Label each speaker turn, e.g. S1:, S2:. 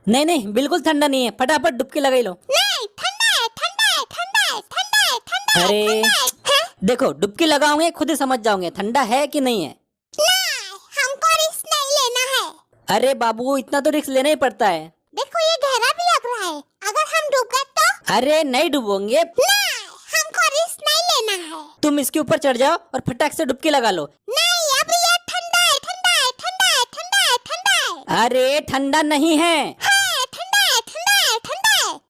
S1: नहीं नहीं, बिल्कुल ठंडा नहीं है, फटाफट डुबकी लगाई लो।
S2: नहीं, ठंडा है, ठंडा है, ठंडा है, ठंडा है, ठंडा है,
S1: अरे
S2: ठंडा है। हाँ?
S1: देखो, डुबकी लगाओगे खुद ही समझ जाओगे ठंडा है कि नहीं है।
S2: नहीं, हमको रिस्क नहीं लेना है।
S1: अरे बाबू, इतना तो रिस्क लेना ही पड़ता है।
S2: देखो ये गहरा भी लग रहा है, अगर हम डूब गए तो?
S1: अरे नहीं डूबोगे।
S2: नहीं, हमको रिस्क नहीं लेना है।
S1: तुम इसके ऊपर चढ़ जाओ और फटाक से डुबकी लगा लो।
S2: नहीं, अब ये ठंडा है, ठंडा है, ठंडा है, ठंडा है, ठंडा है।
S1: अरे ठंडा नहीं है।